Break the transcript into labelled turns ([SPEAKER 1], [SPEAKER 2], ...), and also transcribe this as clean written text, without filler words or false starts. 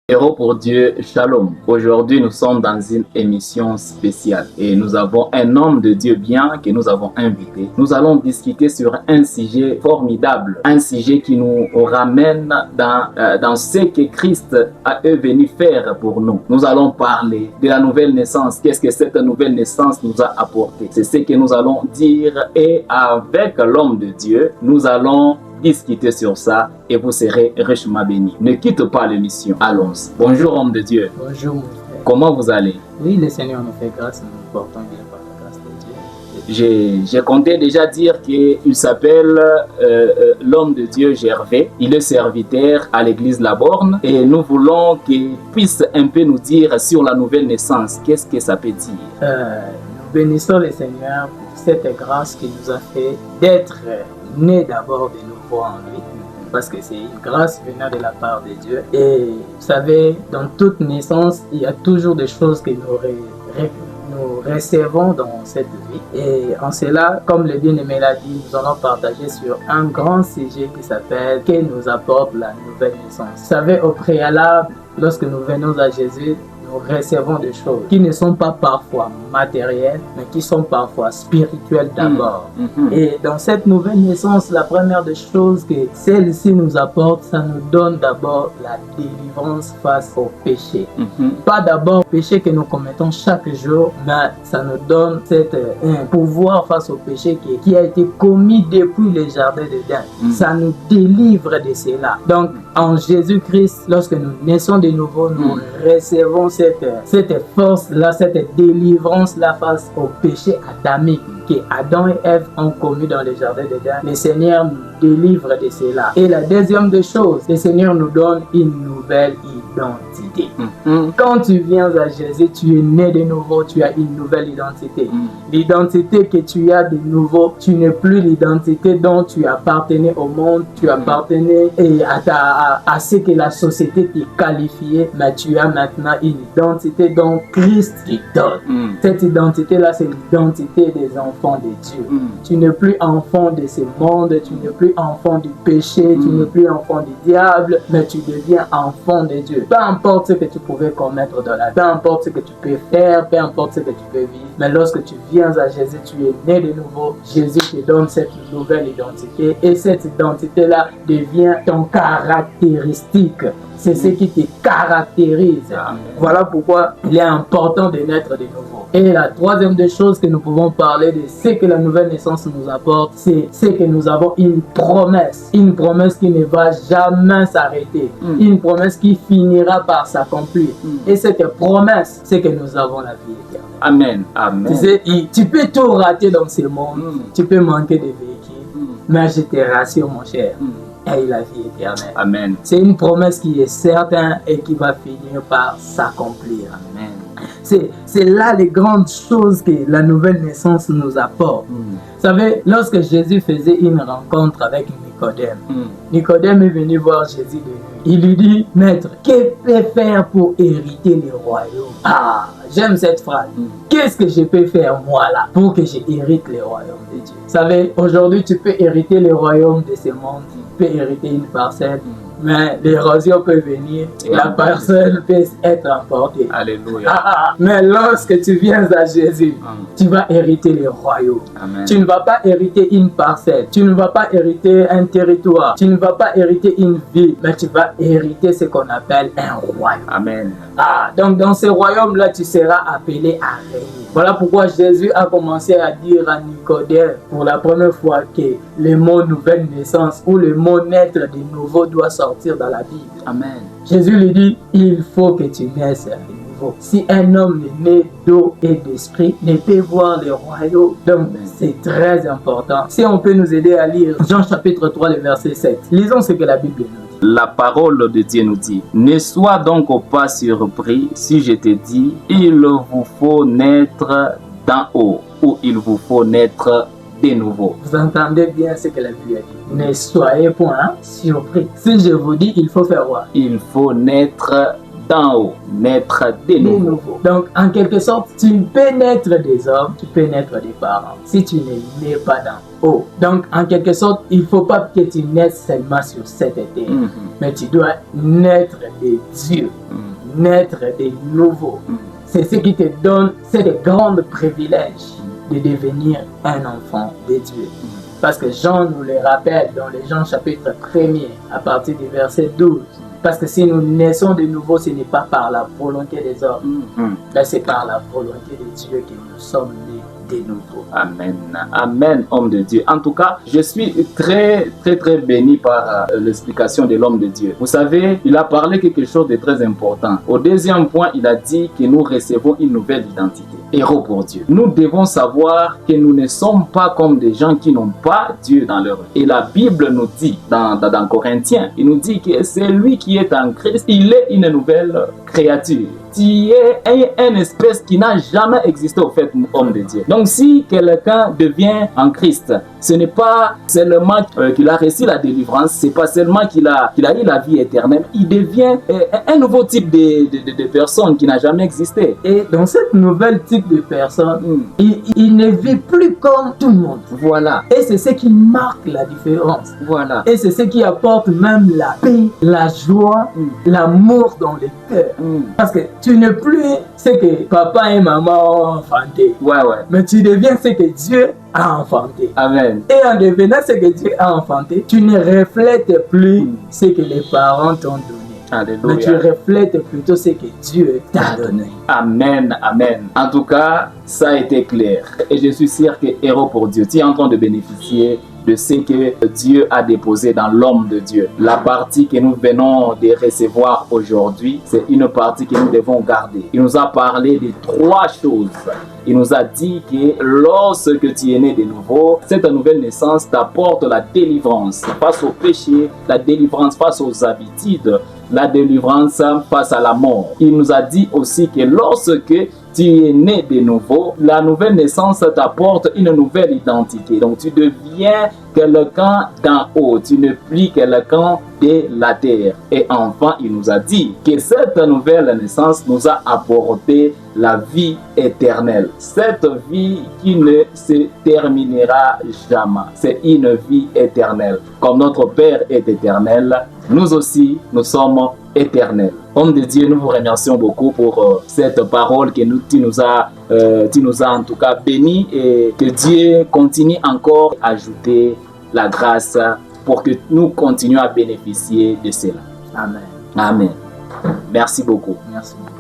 [SPEAKER 1] Héros pour Dieu, Shalom. Aujourd'hui, nous sommes dans une émission spéciale et nous avons un homme de Dieu bien que nous avons invité. Nous allons discuter sur un sujet formidable, un sujet qui nous ramène dans ce que Christ est venu faire pour nous. Nous allons parler de la nouvelle naissance. Qu'est-ce que cette nouvelle naissance nous a apporté? C'est ce que nous allons dire et avec l'homme de Dieu, nous allons discuter sur ça et vous serez richement bénis. Ne quitte pas l'émission. Allons-y. Bonjour homme de Dieu.
[SPEAKER 2] Bonjour mon frère.
[SPEAKER 1] Comment vous allez?
[SPEAKER 2] Oui, le Seigneur nous fait grâce, nous nous portons bien par la grâce de Dieu.
[SPEAKER 1] J'ai compté déjà dire qu'il s'appelle l'homme de Dieu Gervais. Il est serviteur à l'église La Borne et nous voulons qu'il puisse un peu nous dire sur la nouvelle naissance. Qu'est-ce que ça peut dire?
[SPEAKER 2] Nous bénissons le Seigneur pour cette grâce qu'il nous a fait d'être né d'abord de nouveau en lui. Parce que c'est une grâce venant de la part de Dieu. Et vous savez, dans toute naissance, il y a toujours des choses que nous recevons dans cette vie. Et en cela, comme le bien-aimé l'a dit, nous allons partager sur un grand sujet qui s'appelle « Que nous apporte la nouvelle naissance ». Vous savez, au préalable, lorsque nous venons à Jésus, nous recevons des choses qui ne sont pas parfois matérielles, mais qui sont parfois spirituelles d'abord. Et dans cette nouvelle naissance, la première des choses que celle-ci nous apporte, ça nous donne d'abord la délivrance face au péché. Pas d'abord le péché que nous commettons chaque jour, mais ça nous donne un pouvoir face au péché qui a été commis depuis le jardin d'Éden. Ça nous délivre de cela. Donc, en Jésus-Christ, lorsque nous naissons de nouveau, nous recevons cette force-là, cette délivrance-là face au péché adamique que Adam et Ève ont commis dans le jardin d'Éden. Le Seigneur nous délivre de cela. Et la deuxième des choses, le Seigneur nous donne une nouvelle identité. Quand tu viens à Jésus, tu es né de nouveau, tu as une nouvelle identité. L'identité que tu as de nouveau, tu n'es plus l'identité dont tu appartenais au monde, tu appartenais à ce que la société t'a qualifié, mais tu as maintenant une identité dont Christ te donne. Cette identité-là, c'est l'identité des enfants de Dieu. Tu n'es plus enfant de ce monde, tu n'es plus enfant du péché, tu n'es plus enfant du diable, mais tu deviens enfant de Dieu. Peu importe ce que tu pouvais commettre dans la vie, peu importe ce que tu peux faire, peu importe ce que tu peux vivre, mais lorsque tu viens à Jésus, tu es né de nouveau. Jésus te donne cette nouvelle identité et cette identité-là devient ton caractéristique. C'est ce qui te caractérise. Voilà pourquoi il est important de naître de nouveau. Et la troisième des choses que nous pouvons parler de ce que la nouvelle naissance nous apporte, c'est que nous avons une promesse qui ne va jamais s'arrêter, une promesse qui finira par s'accomplir. Et cette promesse, c'est que nous avons la vie éternelle.
[SPEAKER 1] Amen. Amen.
[SPEAKER 2] Tu sais, tu peux tout rater dans ce monde, tu peux manquer de véhicule, mais je te rassure mon cher, et la vie éternelle.
[SPEAKER 1] Amen.
[SPEAKER 2] C'est une promesse qui est certaine et qui va finir par s'accomplir.
[SPEAKER 1] Amen.
[SPEAKER 2] C'est là les grandes choses que la nouvelle naissance nous apporte. Vous savez, lorsque Jésus faisait une rencontre avec Nicodème, Nicodème est venu voir Jésus de nuit. Il lui dit, Maître, que peux faire pour hériter le royaume? Ah, j'aime cette phrase. Qu'est-ce que je peux faire moi là pour que j'hérite le royaume de Dieu? Vous savez, aujourd'hui tu peux hériter le royaume de ce monde, tu peux hériter une parcelle, mais l'érosion peut venir et la parcelle peut être emportée.
[SPEAKER 1] Alléluia.
[SPEAKER 2] Mais lorsque tu viens à Jésus, tu vas hériter le royaume.
[SPEAKER 1] Amen.
[SPEAKER 2] Tu ne vas pas hériter une parcelle, tu ne vas pas hériter un territoire, tu ne vas pas hériter une ville, mais tu vas hériter ce qu'on appelle un royaume.
[SPEAKER 1] Amen.
[SPEAKER 2] Donc dans ce royaume-là, tu seras appelé à régner. Voilà pourquoi Jésus a commencé à dire à Nicodème pour la première fois que le mot nouvelle naissance ou le mot naître de nouveau doit sortir dans la Bible.
[SPEAKER 1] Amen.
[SPEAKER 2] Jésus lui dit, il faut que tu naisses de nouveau. Si un homme est né d'eau et d'esprit, ne peut voir le royaume. Donc c'est très important. Si on peut nous aider à lire Jean chapitre 3, le verset 7. Lisons ce que la Bible nous dit.
[SPEAKER 1] La parole de Dieu nous dit, ne sois donc pas surpris si je te dis, il vous faut naître d'en haut ou il vous faut naître de nouveau.
[SPEAKER 2] Vous entendez bien ce que la Bible dit. Ne soyez point surpris. Si je vous dis, il faut faire quoi?
[SPEAKER 1] Il faut naître d'en haut, naître de nouveau.
[SPEAKER 2] Donc, en quelque sorte, tu peux naître des hommes, tu peux naître des parents, si tu ne nais pas d'en haut. Donc, en quelque sorte, il ne faut pas que tu naisses seulement sur cette terre, mais tu dois naître de Dieu, naître de nouveau. C'est ce qui te donne ce grand privilège de devenir un enfant de Dieu. Parce que Jean nous le rappelle dans les Jean chapitre 1er, à partir du verset 12. Parce que si nous naissons de nouveau, ce n'est pas par la volonté des hommes, mais c'est par la volonté de Dieu que nous sommes nés de nouveau.
[SPEAKER 1] Amen. Amen, homme de Dieu. En tout cas, je suis très béni par l'explication de l'homme de Dieu. Vous savez, il a parlé quelque chose de très important. Au deuxième point, il a dit que nous recevons une nouvelle identité. Héros pour Dieu. Nous devons savoir que nous ne sommes pas comme des gens qui n'ont pas Dieu dans leur vie. Et la Bible nous dit, dans Corinthiens, il nous dit que c'est lui qui est en Christ, il est une nouvelle créature. Tu es une espèce qui n'a jamais existé au fait, homme de Dieu. Donc si quelqu'un devient en Christ, ce n'est pas seulement qu'il a reçu la délivrance, c'est pas seulement qu'il a eu la vie éternelle, il devient un nouveau type de personne qui n'a jamais existé.
[SPEAKER 2] Et dans cette nouvelle type de personne, il ne vit plus comme tout le monde.
[SPEAKER 1] Voilà.
[SPEAKER 2] Et c'est ce qui marque la différence.
[SPEAKER 1] Voilà.
[SPEAKER 2] Et c'est ce qui apporte même la paix, la joie, l'amour dans les cœurs. Parce que tu n'es plus ce que papa et maman ont enfanté.
[SPEAKER 1] Ouais.
[SPEAKER 2] Mais tu deviens ce que Dieu a enfanté.
[SPEAKER 1] Amen.
[SPEAKER 2] Et en devenant ce que Dieu a enfanté, tu ne reflètes plus ce que les parents t'ont donné.
[SPEAKER 1] Alléluia.
[SPEAKER 2] Mais tu reflètes plutôt ce que Dieu t'a donné.
[SPEAKER 1] Amen, amen. En tout cas, ça a été clair. Et je suis sûr que Héros pour Dieu, tu es en train de bénéficier de ce que Dieu a déposé dans l'homme de Dieu. La partie que nous venons de recevoir aujourd'hui, c'est une partie que nous devons garder. Il nous a parlé de 3 choses. Il nous a dit que lorsque tu es né de nouveau, cette nouvelle naissance t'apporte la délivrance face au péché, la délivrance face aux habitudes, la délivrance face à la mort. Il nous a dit aussi que lorsque tu es né de nouveau, la nouvelle naissance t'apporte une nouvelle identité. Donc tu deviens quelqu'un d'en haut, tu n'es plus quelqu'un de la terre. Et enfin, il nous a dit que cette nouvelle naissance nous a apporté la vie éternelle. Cette vie qui ne se terminera jamais. C'est une vie éternelle. Comme notre Père est éternel, nous aussi, nous sommes éternels. Homme de Dieu, nous vous remercions beaucoup pour cette parole que tu nous as en tout cas béni, et que Dieu continue encore à ajouter la grâce pour que nous continuions à bénéficier de cela.
[SPEAKER 2] Amen.
[SPEAKER 1] Amen. Merci beaucoup.
[SPEAKER 2] Merci beaucoup.